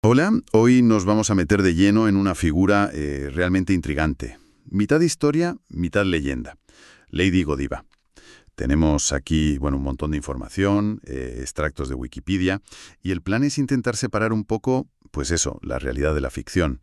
Hola, hoy nos vamos a meter de lleno en una figura realmente intrigante. Mitad historia, mitad leyenda. Lady Godiva. Tenemos aquí, bueno, un montón de información, extractos de Wikipedia, y el plan es intentar separar un poco, pues eso, la realidad de la ficción.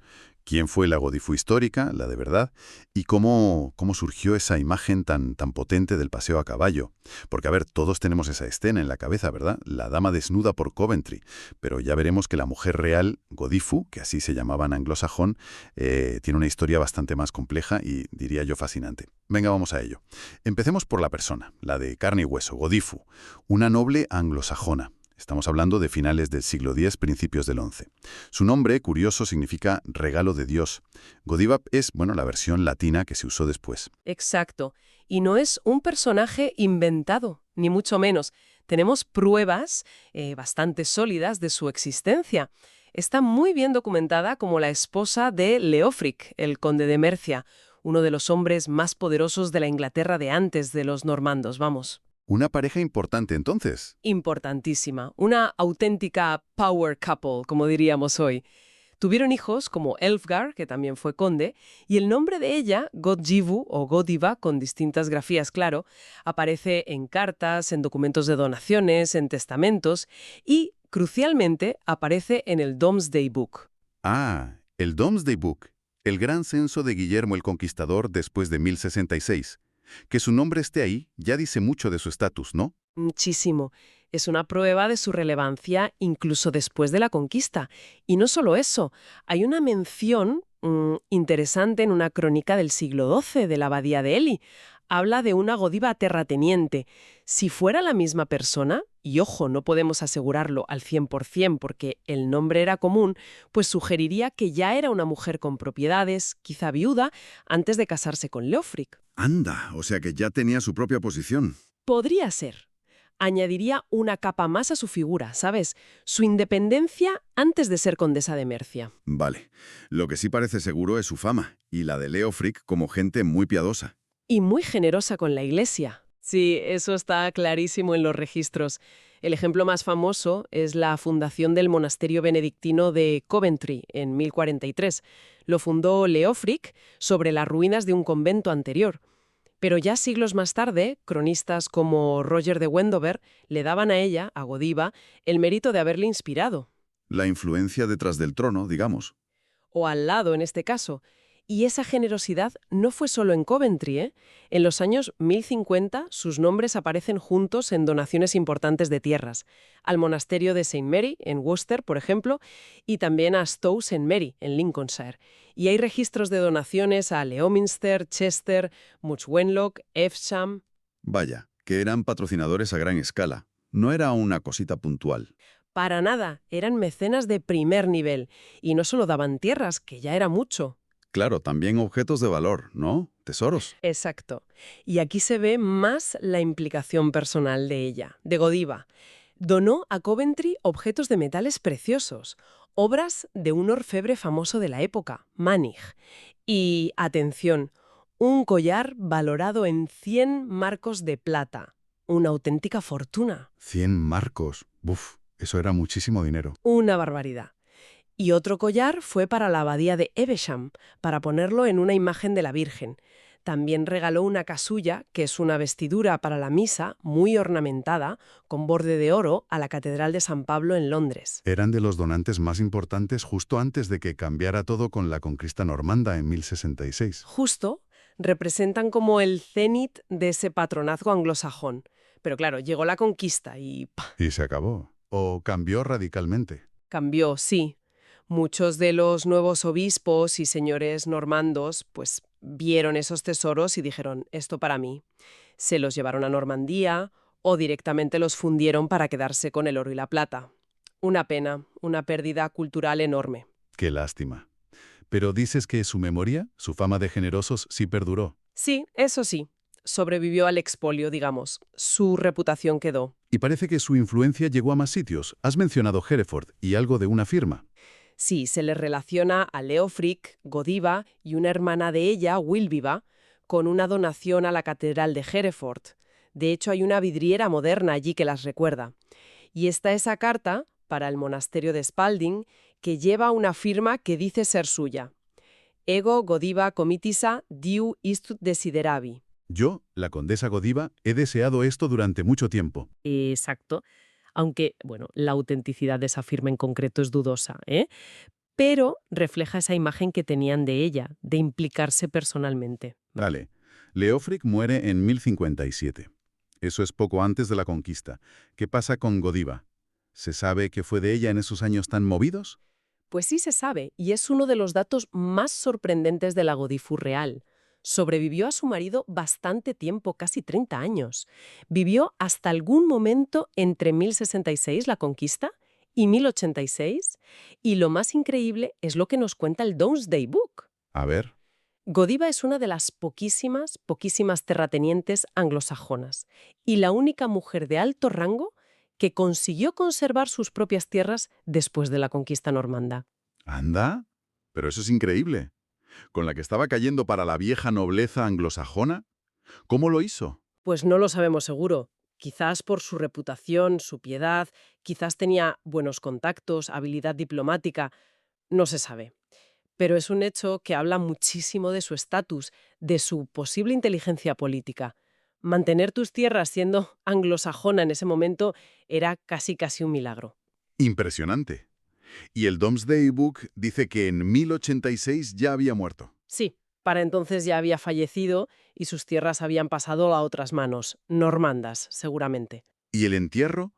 ¿Quién fue la Godifu histórica, la de verdad? ¿Y cómo surgió esa imagen tan potente del paseo a caballo? Porque, a ver, todos tenemos esa escena en la cabeza, ¿verdad? La dama desnuda por Coventry. Pero ya veremos que la mujer real, Godifu, que así se llamaban anglosajón, tiene una historia bastante más compleja y, diría yo, fascinante. Venga, vamos a ello. Empecemos por la persona, la de carne y hueso, Godifu, una noble anglosajona. Estamos hablando de finales del siglo X, principios del XI. Su nombre, curioso, significa regalo de Dios. Godiva es, bueno, la versión latina que se usó después. Exacto. Y no es un personaje inventado, ni mucho menos. Tenemos pruebas bastante sólidas de su existencia. Está muy bien documentada como la esposa de Leofric, el conde de Mercia, uno de los hombres más poderosos de la Inglaterra de antes de los normandos, vamos. Una pareja importante entonces. Importantísima, una auténtica power couple, como diríamos hoy. Tuvieron hijos como Elfgar, que también fue conde, y el nombre de ella, Godjivu o Godiva, con distintas grafías, claro, aparece en cartas, en documentos de donaciones, en testamentos y, crucialmente, aparece en el Domesday Book. Ah, el Domesday Book, el gran censo de Guillermo el Conquistador después de 1066. Que su nombre esté ahí ya dice mucho de su estatus, ¿no? Muchísimo. Es una prueba de su relevancia incluso después de la conquista. Y no solo eso, hay una mención interesante en una crónica del siglo XII de la abadía de Ely. Habla de una Godiva terrateniente. Si fuera la misma persona, y ojo, no podemos asegurarlo al 100% porque el nombre era común, pues sugeriría que ya era una mujer con propiedades, quizá viuda, antes de casarse con Leofric. Anda, o sea que ya tenía su propia posición. Podría ser. Añadiría una capa más a su figura, ¿sabes? Su independencia antes de ser condesa de Mercia. Vale. Lo que sí parece seguro es su fama, y la de Leofric como gente muy piadosa. Y muy generosa con la Iglesia. Sí, eso está clarísimo en los registros. El ejemplo más famoso es la fundación del monasterio benedictino de Coventry en 1043. Lo fundó Leofric sobre las ruinas de un convento anterior. Pero ya siglos más tarde, cronistas como Roger de Wendover le daban a ella, a Godiva, el mérito de haberle inspirado. La influencia detrás del trono, digamos. O al lado en este caso. Y esa generosidad no fue solo en Coventry, ¿eh? En los años 1050 sus nombres aparecen juntos en donaciones importantes de tierras, al monasterio de St. Mary, en Worcester, por ejemplo, y también a Stowe St. Mary, en Lincolnshire. Y hay registros de donaciones a Leominster, Chester, Much Wenlock, Evesham. Vaya, que eran patrocinadores a gran escala. No era una cosita puntual. Para nada, eran mecenas de primer nivel, y no solo daban tierras, que ya era mucho. Claro, también objetos de valor, ¿no? Tesoros. Exacto. Y aquí se ve más la implicación personal de ella, de Godiva. Donó a Coventry objetos de metales preciosos, obras de un orfebre famoso de la época, Mannig. Y, atención, un collar valorado en 100 marcos de plata. Una auténtica fortuna. 100 marcos. Buf, eso era muchísimo dinero. Una barbaridad. Y otro collar fue para la abadía de Evesham, para ponerlo en una imagen de la Virgen. También regaló una casulla, que es una vestidura para la misa, muy ornamentada, con borde de oro, a la Catedral de San Pablo en Londres. Eran de los donantes más importantes justo antes de que cambiara todo con la conquista normanda en 1066. Justo, representan como el cenit de ese patronazgo anglosajón. Pero claro, llegó la conquista y ¡pah! Y se acabó. O cambió radicalmente. Cambió, sí. Muchos de los nuevos obispos y señores normandos pues vieron esos tesoros y dijeron, esto para mí. Se los llevaron a Normandía o directamente los fundieron para quedarse con el oro y la plata. Una pena, una pérdida cultural enorme. Qué lástima. Pero dices que su memoria, su fama de generosos, sí perduró. Sí, eso sí, sobrevivió al expolio, digamos. Su reputación quedó. Y parece que su influencia llegó a más sitios. Has mencionado Hereford y algo de una firma. Sí, se le relaciona a Leofric, Godiva y una hermana de ella, Wilviva, con una donación a la Catedral de Hereford. De hecho, hay una vidriera moderna allí que las recuerda. Y está esa carta, para el monasterio de Spalding, que lleva una firma que dice ser suya. Ego Godiva comitisa diu istut desideravi. Yo, la condesa Godiva, he deseado esto durante mucho tiempo. Exacto. Aunque, bueno, la autenticidad de esa firma en concreto es dudosa, ¿eh? Pero refleja esa imagen que tenían de ella, de implicarse personalmente. Vale. Leofric muere en 1057. Eso es poco antes de la conquista. ¿Qué pasa con Godiva? ¿Se sabe qué fue de ella en esos años tan movidos? Pues sí se sabe, y es uno de los datos más sorprendentes de la Godifu real. Sobrevivió a su marido bastante tiempo, casi 30 años. Vivió hasta algún momento entre 1066, la conquista, y 1086, y lo más increíble es lo que nos cuenta el Domesday Book. A ver. Godiva es una de las poquísimas terratenientes anglosajonas, y la única mujer de alto rango que consiguió conservar sus propias tierras después de la conquista normanda. ¿Anda? Pero eso es increíble. ¿Con la que estaba cayendo para la vieja nobleza anglosajona? ¿Cómo lo hizo? Pues no lo sabemos seguro. Quizás por su reputación, su piedad, quizás tenía buenos contactos, habilidad diplomática, no se sabe. Pero es un hecho que habla muchísimo de su estatus, de su posible inteligencia política. Mantener tus tierras siendo anglosajona en ese momento era casi un milagro. Impresionante. Y el Domesday Book dice que en 1086 ya había muerto. Sí, para entonces ya había fallecido y sus tierras habían pasado a otras manos, normandas, seguramente. ¿Y el entierro?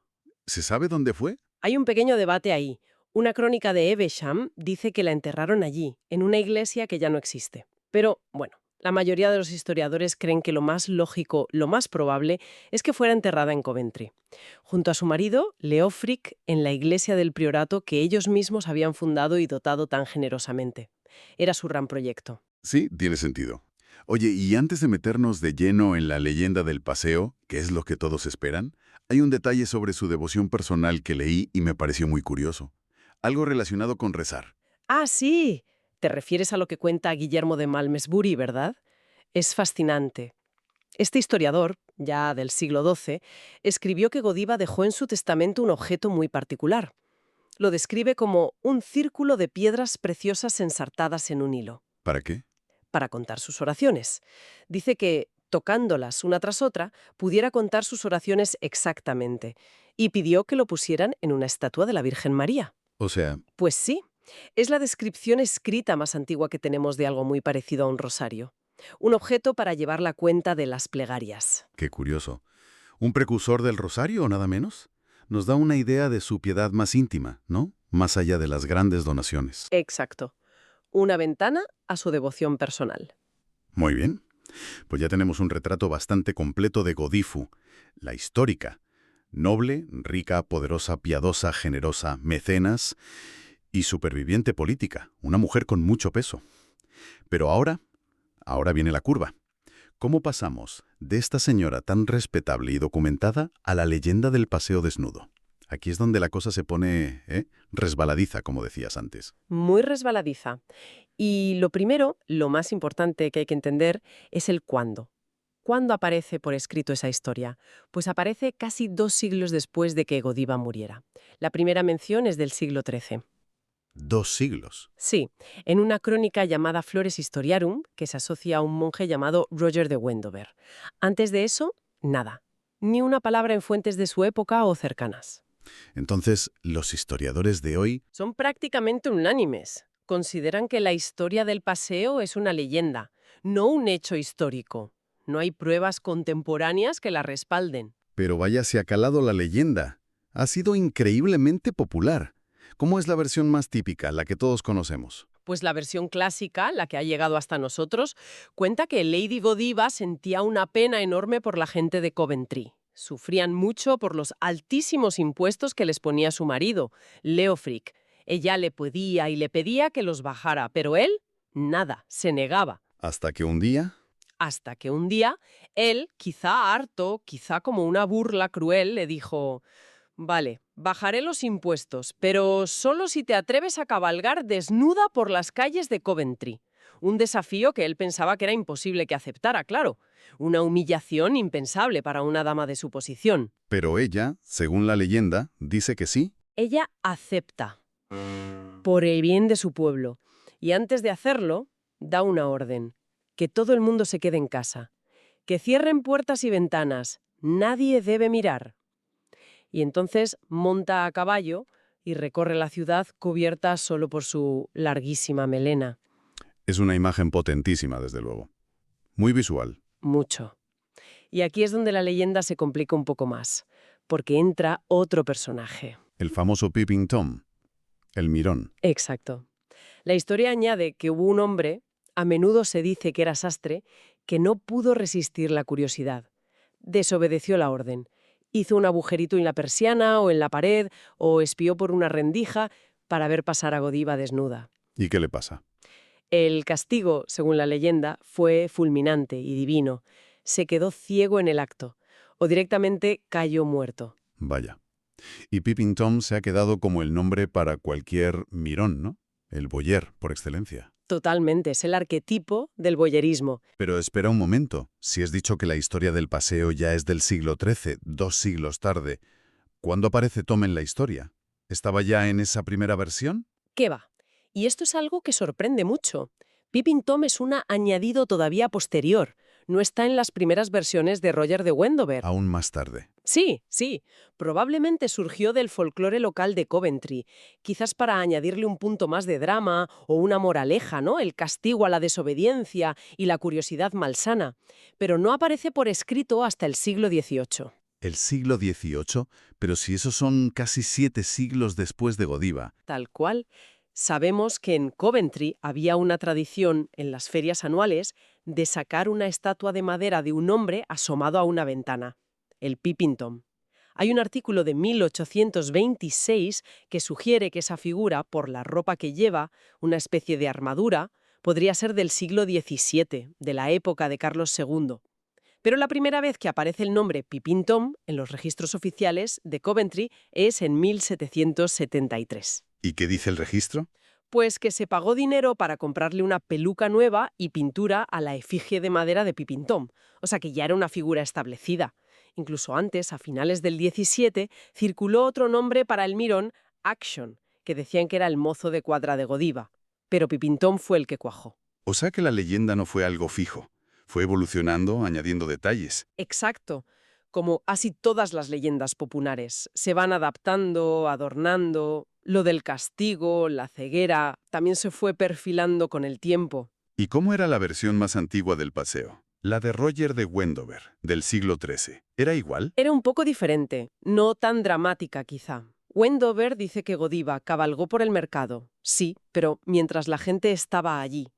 ¿Se sabe dónde fue? Hay un pequeño debate ahí. Una crónica de Evesham dice que la enterraron allí, en una iglesia que ya no existe. Pero, bueno, la mayoría de los historiadores creen que lo más lógico, lo más probable, es que fuera enterrada en Coventry, junto a su marido, Leofric, en la iglesia del priorato que ellos mismos habían fundado y dotado tan generosamente. Era su gran proyecto. Sí, tiene sentido. Oye, y antes de meternos de lleno en la leyenda del paseo, que es lo que todos esperan, hay un detalle sobre su devoción personal que leí y me pareció muy curioso. Algo relacionado con rezar. ¡Ah, sí! Te refieres a lo que cuenta Guillermo de Malmesbury, ¿verdad? Es fascinante. Este historiador, ya del siglo XII, escribió que Godiva dejó en su testamento un objeto muy particular. Lo describe como un círculo de piedras preciosas ensartadas en un hilo, ¿Para qué? para contar sus oraciones. Dice que, tocándolas una tras otra, pudiera contar sus oraciones exactamente, y pidió que lo pusieran en una estatua de la Virgen María. O sea, Pues sí, es la descripción escrita más antigua que tenemos de algo muy parecido a un rosario. Un objeto para llevar la cuenta de las plegarias. qué curioso. ¿Un precursor del rosario o nada menos? Nos da una idea de su piedad más íntima, ¿no? Más allá de las grandes donaciones. Exacto. Una ventana a su devoción personal. Muy bien. Pues ya tenemos un retrato bastante completo de Godifu, la histórica. Noble, rica, poderosa, piadosa, generosa, mecenas y superviviente política. Una mujer con mucho peso. Pero ahora viene la curva. ¿Cómo pasamos de esta señora tan respetable y documentada a la leyenda del paseo desnudo? Aquí es donde la cosa se pone, resbaladiza, como decías antes. Muy resbaladiza. Y lo primero, lo más importante que hay que entender, es el cuándo. ¿Cuándo aparece por escrito esa historia? Pues aparece casi 2 siglos después de que Godiva muriera. La primera mención es del siglo XIII. 2 siglos. Sí, en una crónica llamada Flores Historiarum, que se asocia a un monje llamado Roger de Wendover. Antes de eso, nada. Ni una palabra en fuentes de su época o cercanas. Entonces, los historiadores de hoy... Son prácticamente unánimes. Consideran que la historia del paseo es una leyenda, no un hecho histórico. No hay pruebas contemporáneas que la respalden. Pero vaya, se ha calado la leyenda. Ha sido increíblemente popular. ¿Cómo es la versión más típica, la que todos conocemos? Pues la versión clásica, la que ha llegado hasta nosotros, cuenta que Lady Godiva sentía una pena enorme por la gente de Coventry. Sufrían mucho por los altísimos impuestos que les ponía su marido, Leofric. Ella le pedía y le pedía que los bajara, pero él, nada, se negaba. Hasta que un día... Hasta que un día, él, quizá harto, quizá como una burla cruel, le dijo: «Vale, bajaré los impuestos, pero solo si te atreves a cabalgar desnuda por las calles de Coventry». Un desafío que él pensaba que era imposible que aceptara, claro. Una humillación impensable para una dama de su posición. Pero ella, según la leyenda, dice que sí. Ella acepta. por el bien de su pueblo. Y antes de hacerlo, da una orden: que todo el mundo se quede en casa, que cierren puertas y ventanas, nadie debe mirar. Y entonces monta a caballo y recorre la ciudad cubierta solo por su larguísima melena. Es una imagen potentísima, desde luego. Muy visual. Mucho. Y aquí es donde la leyenda se complica un poco más, porque entra otro personaje. El famoso Peeping Tom, el mirón. Exacto. La historia añade que hubo un hombre, a menudo se dice que era sastre, que no pudo resistir la curiosidad. Desobedeció la orden. Hizo un agujerito en la persiana o en la pared, o espió por una rendija para ver pasar a Godiva desnuda. ¿Y qué le pasa? El castigo, según la leyenda, fue fulminante y divino. Se quedó ciego en el acto, o directamente cayó muerto. Vaya. Y Peeping Tom se ha quedado como el nombre para cualquier mirón, ¿no? El boyer, por excelencia. Totalmente, es el arquetipo del boyerismo. Pero espera un momento. Si has dicho que la historia del paseo ya es del siglo XIII, 2 siglos tarde, ¿cuándo aparece Tom en la historia? ¿Estaba ya en esa primera versión? ¿Qué va? Y esto es algo que sorprende mucho. Peeping Tom es un añadido todavía posterior. No está en las primeras versiones de Roger de Wendover. Aún más tarde. Sí, sí. Probablemente surgió del folclore local de Coventry, quizás para añadirle un punto más de drama o una moraleja, ¿no? El castigo a la desobediencia y la curiosidad malsana. Pero no aparece por escrito hasta el siglo XVIII. El siglo XVIII, pero si esos son casi 7 siglos después de Godiva. Tal cual. Sabemos que en Coventry había una tradición en las ferias anuales de sacar una estatua de madera de un hombre asomado a una ventana, el Peeping Tom. Hay un artículo de 1826 que sugiere que esa figura, por la ropa que lleva, una especie de armadura, podría ser del siglo XVII, de la época de Carlos II. Pero la primera vez que aparece el nombre Peeping Tom en los registros oficiales de Coventry es en 1773. ¿Y qué dice el registro? Pues que se pagó dinero para comprarle una peluca nueva y pintura a la efigie de madera de Peeping Tom. O sea que ya era una figura establecida. Incluso antes, a finales del 17, circuló otro nombre para el mirón, Action, que decían que era el mozo de cuadra de Godiva. Pero Peeping Tom fue el que cuajó. O sea que la leyenda no fue algo fijo. Fue evolucionando, añadiendo detalles. Exacto. Como así todas las leyendas populares. Se van adaptando, adornando. Lo del castigo, la ceguera, también se fue perfilando con el tiempo. ¿Y cómo era la versión más antigua del paseo? La de Roger de Wendover, del siglo XIII. ¿Era igual? Era un poco diferente, no tan dramática quizá. Wendover dice que Godiva cabalgó por el mercado, sí, pero mientras la gente estaba allí.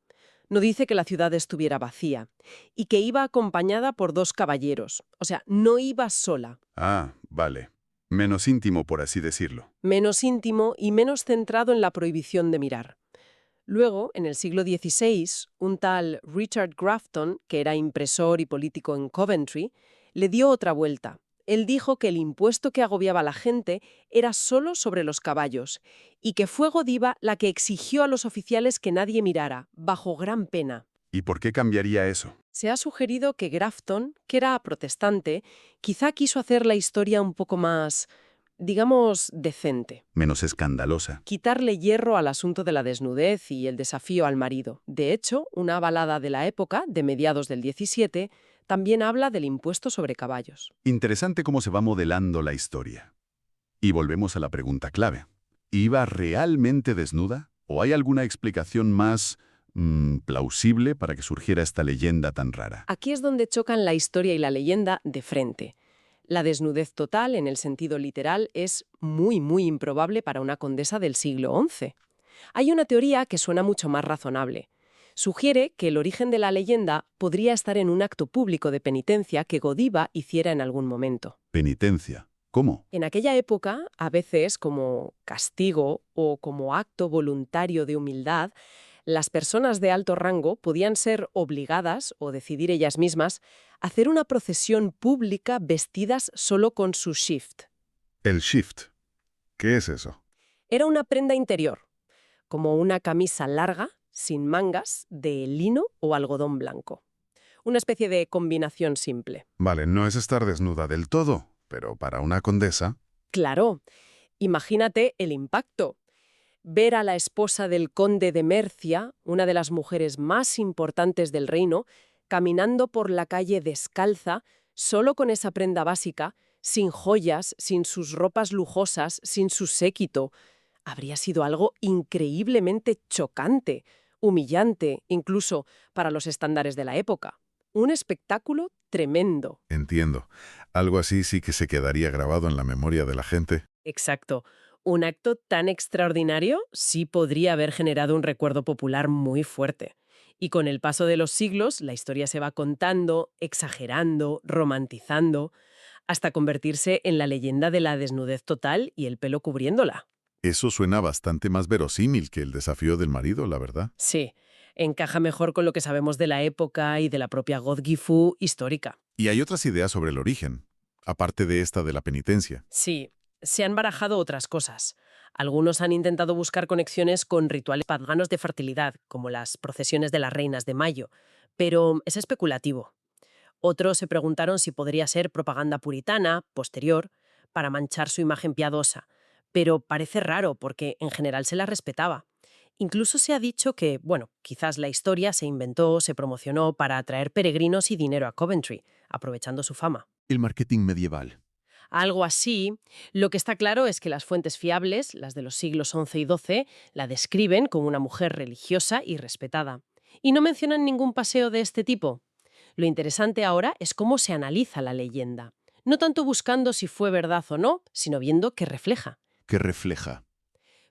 No dice que la ciudad estuviera vacía, y que iba acompañada por 2 caballeros, o sea, no iba sola. Ah, vale. Menos íntimo, por así decirlo. Menos íntimo y menos centrado en la prohibición de mirar. Luego, en el siglo XVI, un tal Richard Grafton, que era impresor y político en Coventry, le dio otra vuelta. Él dijo que el impuesto que agobiaba a la gente era solo sobre los caballos y que fue Godiva la que exigió a los oficiales que nadie mirara, bajo gran pena. ¿Y por qué cambiaría eso? Se ha sugerido que Grafton, que era protestante, quizá quiso hacer la historia un poco más, digamos, decente. Menos escandalosa. Quitarle hierro al asunto de la desnudez y el desafío al marido. De hecho, una balada de la época, de mediados del 17, también habla del impuesto sobre caballos. Interesante cómo se va modelando la historia. Y volvemos a la pregunta clave. ¿Iba realmente desnuda? ¿O hay alguna explicación más plausible para que surgiera esta leyenda tan rara? Aquí es donde chocan la historia y la leyenda de frente. La desnudez total, en el sentido literal, es muy, muy improbable para una condesa del siglo XI. Hay una teoría que suena mucho más razonable. Sugiere que el origen de la leyenda podría estar en un acto público de penitencia que Godiva hiciera en algún momento. Penitencia. ¿Cómo? En aquella época, a veces como castigo o como acto voluntario de humildad, las personas de alto rango podían ser obligadas, o decidir ellas mismas, a hacer una procesión pública vestidas solo con su shift. El shift. ¿Qué es eso? Era una prenda interior, como una camisa larga, sin mangas, de lino o algodón blanco. Una especie de combinación simple. Vale, no es estar desnuda del todo, pero para una condesa... Claro, imagínate el impacto. ver a la esposa del conde de Mercia, una de las mujeres más importantes del reino, caminando por la calle descalza, solo con esa prenda básica, sin joyas, sin sus ropas lujosas, sin su séquito, habría sido algo increíblemente chocante, humillante, incluso para los estándares de la época. Un espectáculo tremendo. Entiendo. Algo así sí que se quedaría grabado en la memoria de la gente. Exacto. Un acto tan extraordinario sí podría haber generado un recuerdo popular muy fuerte. Y con el paso de los siglos, la historia se va contando, exagerando, romantizando, hasta convertirse en la leyenda de la desnudez total y el pelo cubriéndola. Eso suena bastante más verosímil que el desafío del marido, la verdad. Sí, encaja mejor con lo que sabemos de la época y de la propia God-Gifu histórica. Y hay otras ideas sobre el origen, aparte de esta de la penitencia. Sí, se han barajado otras cosas. Algunos han intentado buscar conexiones con rituales paganos de fertilidad, como las procesiones de las reinas de mayo, pero es especulativo. Otros se preguntaron si podría ser propaganda puritana, posterior, para manchar su imagen piadosa, pero parece raro porque en general se la respetaba. Incluso se ha dicho que, bueno, quizás la historia se inventó, se promocionó para atraer peregrinos y dinero a Coventry, aprovechando su fama. El marketing medieval. Algo así. Lo que está claro es que las fuentes fiables, las de los siglos XI y XII, la describen como una mujer religiosa y respetada. Y no mencionan ningún paseo de este tipo. Lo interesante ahora es cómo se analiza la leyenda. No tanto buscando si fue verdad o no, sino viendo qué refleja. ¿Qué refleja?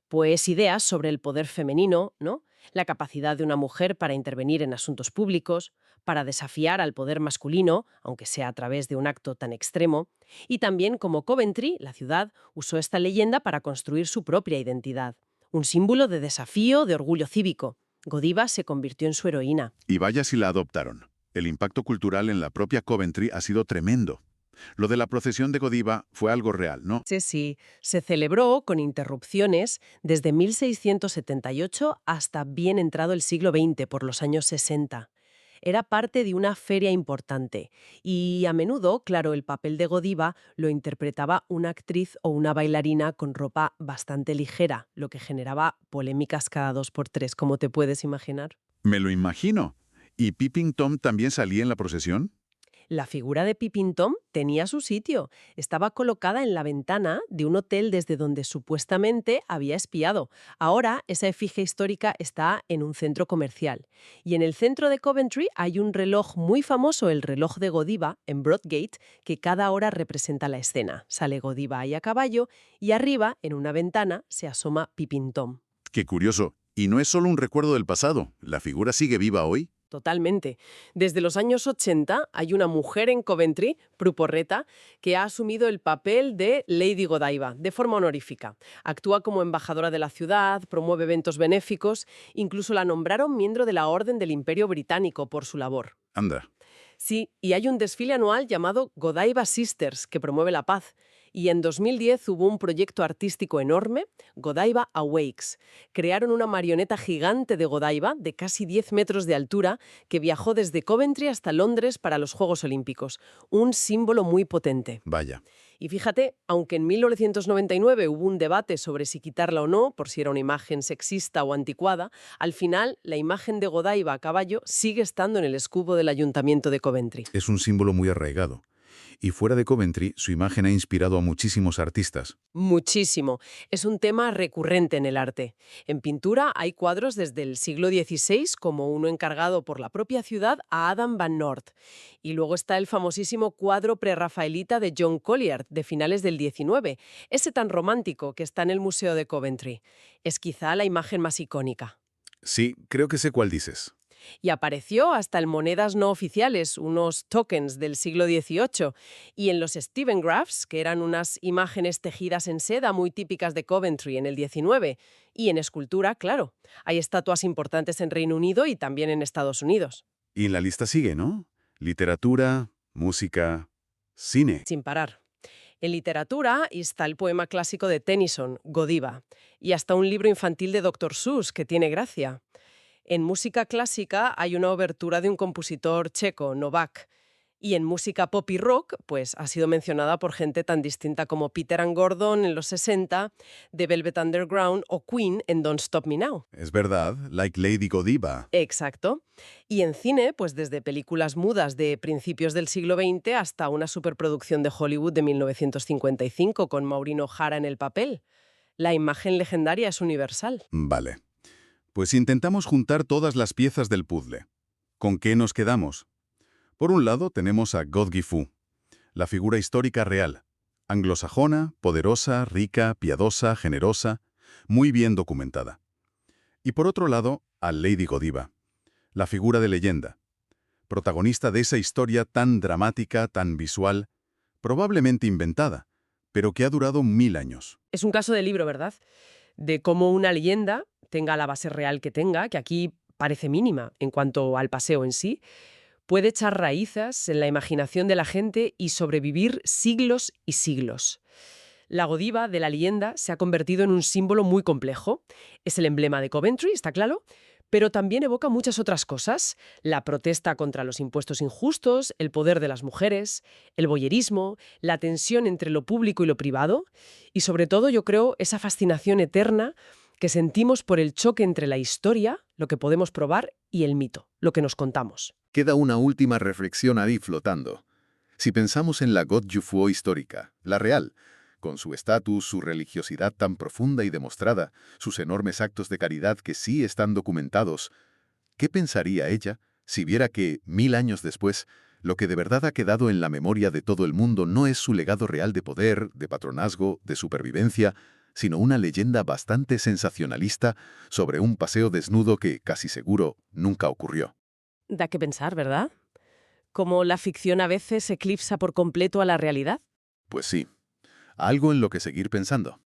Pues ideas sobre el poder femenino, ¿no? La capacidad de una mujer para intervenir en asuntos públicos, para desafiar al poder masculino, aunque sea a través de un acto tan extremo, y también cómo Coventry, la ciudad, usó esta leyenda para construir su propia identidad. Un símbolo de desafío, de orgullo cívico. Godiva se convirtió en su heroína. Y vaya si la adoptaron. El impacto cultural en la propia Coventry ha sido tremendo. Lo de la procesión de Godiva fue algo real, ¿no? Sí, se celebró con interrupciones desde 1678 hasta bien entrado el siglo XX, por los años 60. Era parte de una feria importante y a menudo, claro, el papel de Godiva lo interpretaba una actriz o una bailarina con ropa bastante ligera, lo que generaba polémicas cada 2 por 3, como te puedes imaginar. Me lo imagino. ¿Y Peeping Tom también salía en la procesión? La figura de Peeping Tom tenía su sitio. Estaba colocada en la ventana de un hotel desde donde supuestamente había espiado. Ahora esa efigie histórica está en un centro comercial. Y en el centro de Coventry hay un reloj muy famoso, el reloj de Godiva, en Broadgate, que cada hora representa la escena. Sale Godiva ahí a caballo y arriba, en una ventana, se asoma Peeping Tom. Qué curioso. Y no es solo un recuerdo del pasado. ¿La figura sigue viva hoy? Totalmente. Desde los años 80 hay una mujer en Coventry, Prue Porretta, que ha asumido el papel de Lady Godiva, de forma honorífica. Actúa como embajadora de la ciudad, promueve eventos benéficos, incluso la nombraron miembro de la Orden del Imperio Británico por su labor. Anda. Sí, y hay un desfile anual llamado Godiva Sisters, que promueve la paz. Y en 2010 hubo un proyecto artístico enorme, Godiva Awakes. Crearon una marioneta gigante de Godiva, de casi 10 metros de altura, que viajó desde Coventry hasta Londres para los Juegos Olímpicos. Un símbolo muy potente. Vaya. Y fíjate, aunque en 1999 hubo un debate sobre si quitarla o no, por si era una imagen sexista o anticuada, al final la imagen de Godiva a caballo sigue estando en el escudo del Ayuntamiento de Coventry. Es un símbolo muy arraigado. Y fuera de Coventry, su imagen ha inspirado a muchísimos artistas. Muchísimo. Es un tema recurrente en el arte. En pintura hay cuadros desde el siglo XVI, como uno encargado por la propia ciudad a Adam van Noort. Y luego está el famosísimo cuadro prerrafaelita de John Collier, de finales del XIX, ese tan romántico que está en el Museo de Coventry. Es quizá la imagen más icónica. Sí, creo que sé cuál dices. Y apareció hasta en monedas no oficiales, unos tokens del siglo XVIII, y en los Steven Graphs, que eran unas imágenes tejidas en seda muy típicas de Coventry en el XIX, y en escultura, claro. Hay estatuas importantes en Reino Unido y también en Estados Unidos. Y en la lista sigue, ¿no? Literatura, música, cine. Sin parar. En literatura está el poema clásico de Tennyson, Godiva, y hasta un libro infantil de Dr. Seuss, que tiene gracia. En música clásica hay una obertura de un compositor checo, Novak. Y en música pop y rock, pues ha sido mencionada por gente tan distinta como Peter and Gordon en los 60, The Velvet Underground o Queen en Don't Stop Me Now. Es verdad, like Lady Godiva. Exacto. Y en cine, pues desde películas mudas de principios del siglo XX hasta una superproducción de Hollywood de 1955 con Maureen O'Hara en el papel. La imagen legendaria es universal. Vale. Pues intentamos juntar todas las piezas del puzzle. ¿Con qué nos quedamos? Por un lado tenemos a God-Gifu, la figura histórica real, anglosajona, poderosa, rica, piadosa, generosa, muy bien documentada. Y por otro lado, a Lady Godiva, la figura de leyenda, protagonista de esa historia tan dramática, tan visual, probablemente inventada, pero que ha durado 1000 años. Es un caso de libro, ¿verdad? De cómo una leyenda, tenga la base real que tenga, que aquí parece mínima en cuanto al paseo en sí, puede echar raíces en la imaginación de la gente y sobrevivir siglos y siglos. La Godiva de la leyenda se ha convertido en un símbolo muy complejo. Es el emblema de Coventry, está claro, pero también evoca muchas otras cosas. La protesta contra los impuestos injustos, el poder de las mujeres, el voyerismo, la tensión entre lo público y lo privado y, sobre todo, yo creo, esa fascinación eterna que sentimos por el choque entre la historia, lo que podemos probar, y el mito, lo que nos contamos. Queda una última reflexión ahí flotando. Si pensamos en la God-Gifu histórica, la real, con su estatus, su religiosidad tan profunda y demostrada, sus enormes actos de caridad que sí están documentados, ¿qué pensaría ella si viera que, 1000 años después, lo que de verdad ha quedado en la memoria de todo el mundo no es su legado real de poder, de patronazgo, de supervivencia, sino una leyenda bastante sensacionalista sobre un paseo desnudo que, casi seguro, nunca ocurrió? Da que pensar, ¿verdad? ¿Cómo la ficción a veces eclipsa por completo a la realidad? Pues sí, algo en lo que seguir pensando.